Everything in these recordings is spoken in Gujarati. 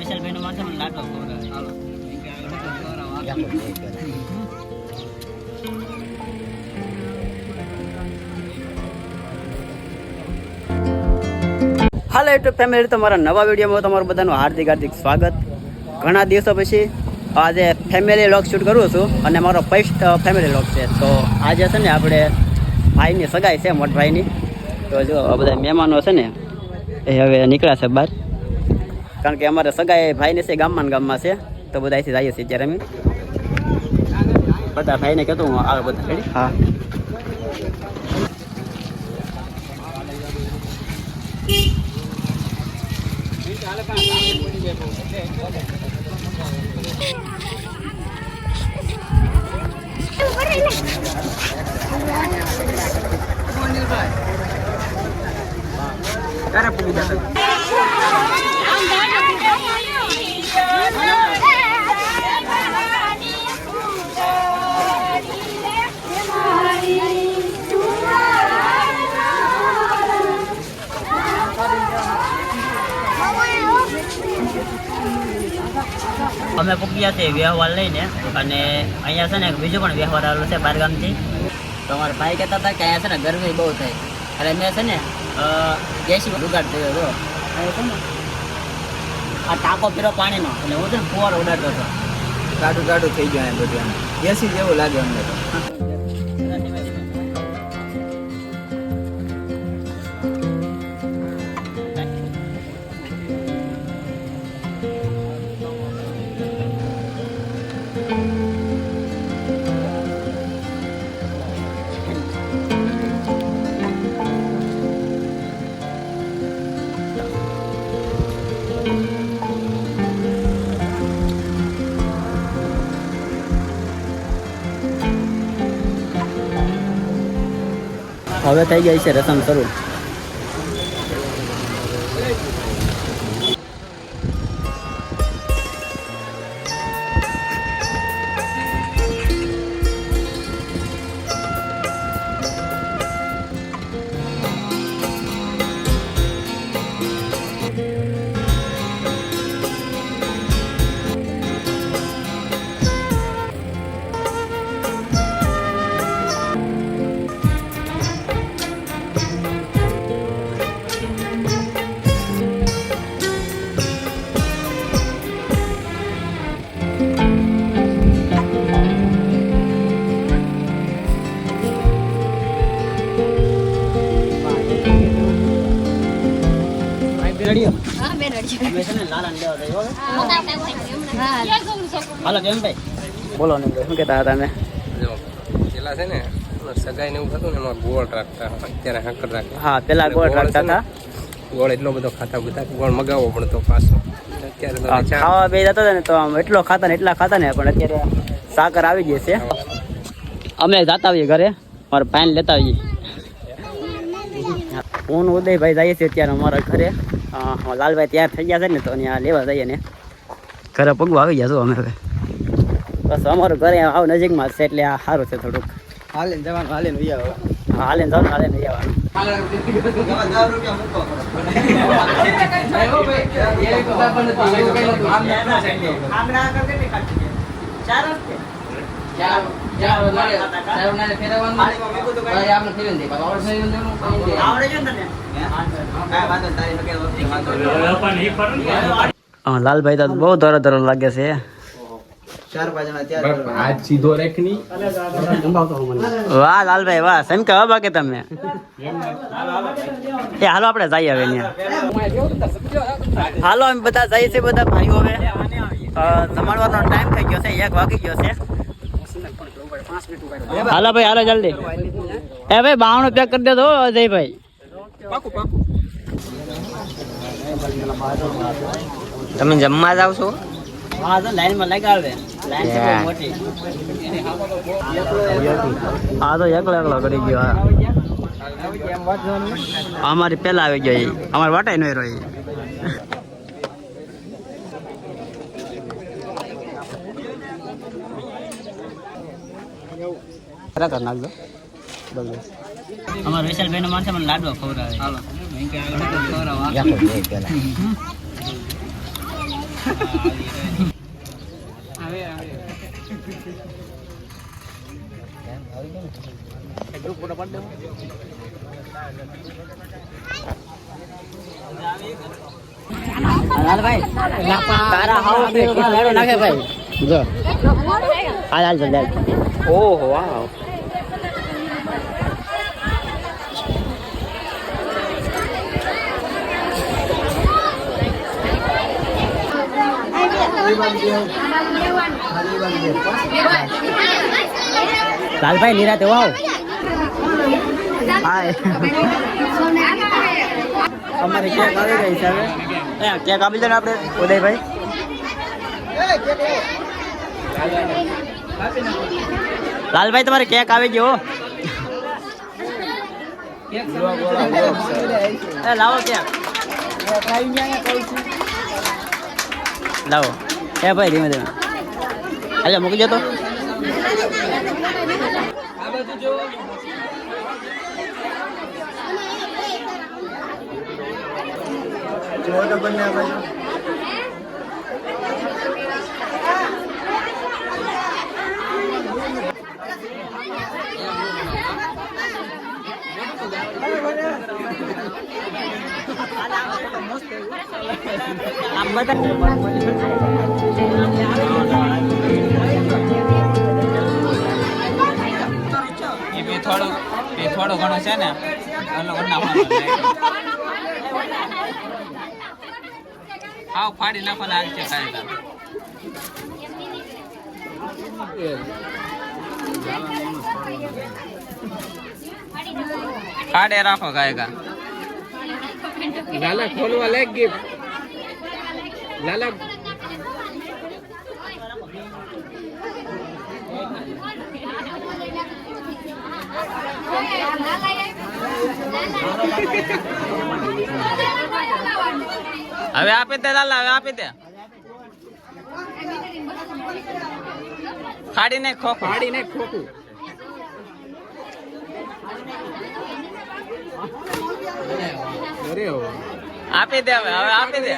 વિશાલભાઈ નો માથે મને લાડવા ખવડાવે. હાલો યુટ્યુબ ફેમિલી, તમારા નવા વિડીયોમાં તમારું બધાનું હાર્દિક હાર્દિક સ્વાગત. ઘણા દિવસો પછી આજે ફેમિલી વ્લોગ શૂટ કરું છું અને મારો ફર્સ્ટ ફેમિલી વ્લોગ છે. તો આજે છે ને આપણે ભાઈની સગાઈ છે, મોટા ભાઈની. તો જો આ બધા મહેમાનો છે ને એ હવે નીકળ્યા છે બહાર, કારણ કે અમારે સગાઈ ભાઈની છે ગામમાં છે. તો બધા અહીંથી જઈએ છીએ અત્યારે અમે બધા ભાઈને કહેતો હું આવે બધા રેડી. હા ક્યારે પૂરી જશે? અમે પૂગ્યા છે વ્યવહાર લઈને, અને અહીંયા છે ને બીજો પણ વ્યવહાર આવેલો છે બહારગામથી. તો અમારા ભાઈ કહેતા હતા કે અહીંયા છે ને ગરમી બહુ થાય, અને મેં છે ને ગેસનો જુગાડ થયો હતો. છે ને આ ટાંકો પીરો પાણીનો, એટલે હું છે ને ફુવારો ઉડાડતો હતો. ગાડું થઈ ગયું બધું, ગેસી જેવું લાગે અમને તો. હવે થઈ જાય છે રસમ શરૂ. બોલો ને શું કહેતા હતા? પેલા છે ને સગાઈ ને એવું થતું ને એમાં ગોળ રાખતા, અત્યારે હાકર રાખતા. હા, પેલા ગોળ રાખતા હતા. ગોળ એટલો બધો ખાતા બધા, ગોળ મગાવવો પડતો પાછો. અત્યારે તો ખાવા બે જતા હતા ને તો આમ એટલો ખાતા ને એટલા ખાતા ને, પણ અત્યારે સાકર આવી ગઈ છે. અમે જતા આવીએ ઘરે, મારા ભાઈને લેતા આવીએ. હું ઉદયભાઈ જઈએ છીએ અત્યારે અમારા ઘરે. લાલભાઈ તૈયાર થઈ ગયા છે ને, તો ત્યાં લેવા જઈએ ને ઘરે પગવા આવી ગયા છો અમે હવે. બસ અમારું ઘરે આવ નજીકમાં છે એટલે આ સારું છે થોડુંક. હાલીને જવાનું, હાલીને લઈ આવવાનું. હા, હાલીને જવાનું, હાલીને લઈ આવવાનું. લાલભાઈ તો બહુ ધરો લાગે છે. 4-5 જણા ત્યાં આજ સીધો રેખની. વાહ લાલભાઈ વાહ, સમકા વાહ બાકી તમે. એ હાલો આપણે જઈએ હવે ત્યાં. હાલો અમે બધા જઈએ છીએ, બધા ભાઈઓ. હવે જમાડવાનો ટાઈમ થઈ ગયો છે, 1 વાગી ગયો છે. હાલો ભાઈ, હાલો જલ્દી. એ ભાઈ બાવણું પેક કરી દેજો અજયભાઈ. તમે જમવા જાવ છો? હા, તો લાઈનમાં લગાવે. લાઈન છે બહુ મોટી. હા તો એકલો કરી ગયો. અમારી પેલા આવી ગઈ અમારે વાટાઈ નહીં રહી નાખજો અમારા વિશાલભાઈ નો માણસે મને લાડવા ખવડાવે લાલભાઈ તારા હાવ લાડો નાખે ભાઈ જો હાલ જલ્દી ઓહો વાહ લાલભાઈ નિરાતે વાવ હાય અમારે કેક આવી ગઈ છે હવે કેક આપી દે ને આપણે ઉદયભાઈ લાલભાઈ તમારે કેક આવી ગયો લાવો કેક લાવો એ ભાઈ ધીમે ધીમે અચ્છા મૂકી જતો થોડો ઘણો છે ને હાવ ફાડી નાખવાના આવી છે કાયદા ફાડે રાખો કાયદા લાલા ખોલવા લાગ ગઈ લાલા હવે આપી દે લાલા હવે આપી દે ફાડીને ખોખું આપી દે હવે આપી દે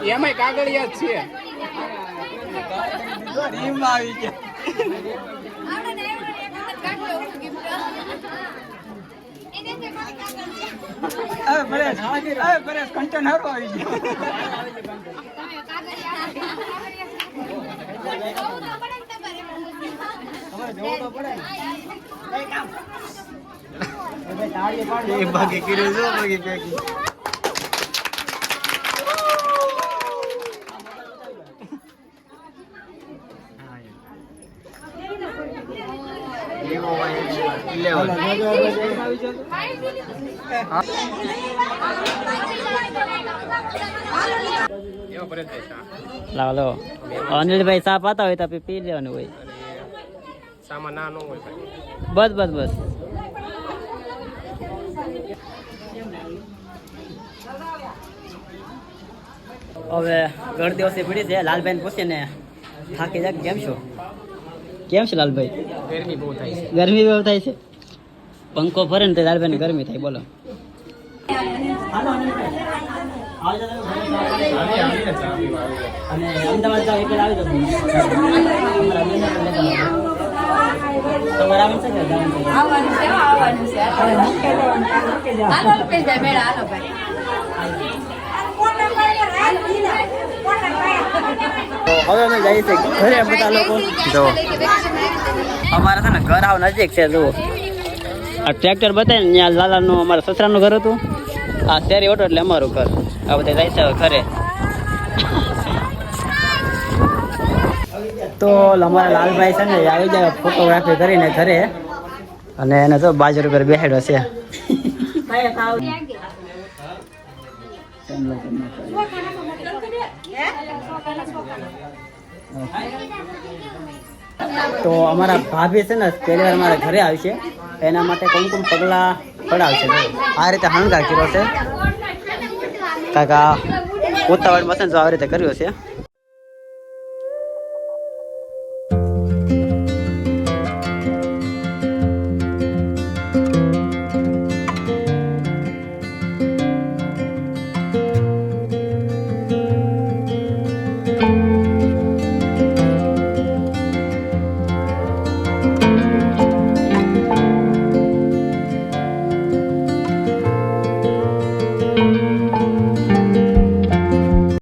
એમાં કાગળિયા જ છે બાકી કર્યું જો બાકી પેકી લાવો અનિલભાઈ સાપ આતા હોય તો આપણે પી લેવાનું હોય સામાન ના ન હોય બસ બસ બસ હવે ઘર દિવસે પડી છે લાલભાઈ પૂછે ને થાકી જાય કેમ છે લાલભાઈ ગરમી બહુ થાય છે ગરમી બહુ થાય છે પંખો ફરે ને તો લાલભાઈ ને ગરમી થાય બોલો અને અમદાવાદ જાવ એટલે આવી જતું તમારે આવી શકે હવે અમે જઈએ છીએ ઘરે બધા લોકો જો અમારે છે ને ઘર આવ નજીક છે જુઓ આ ટ્રેક્ટર બતાવે ને ત્યાં લાલાનું અમારા સસરાનું ઘર હતું આ શેરી ઓટો એટલે અમારું ઘર. આ બધા જાય છે હવે ઘરે. તો અમારા લાલભાઈ છે ને એ આવી જાય ફોટોગ્રાફી કરીને ઘરે, અને એને તો બાજુ પર બેસાડ્યો છે. તો અમારા ભાભી છે ને પહેલી વાર અમારા ઘરે આવશે, એના માટે કોણ કોણ પગલાં પડાવશે. આ રીતે હણગાર કર્યો છે કાકા ઉતાવળમાં છે ને, જો આવી રીતે કર્યો છે.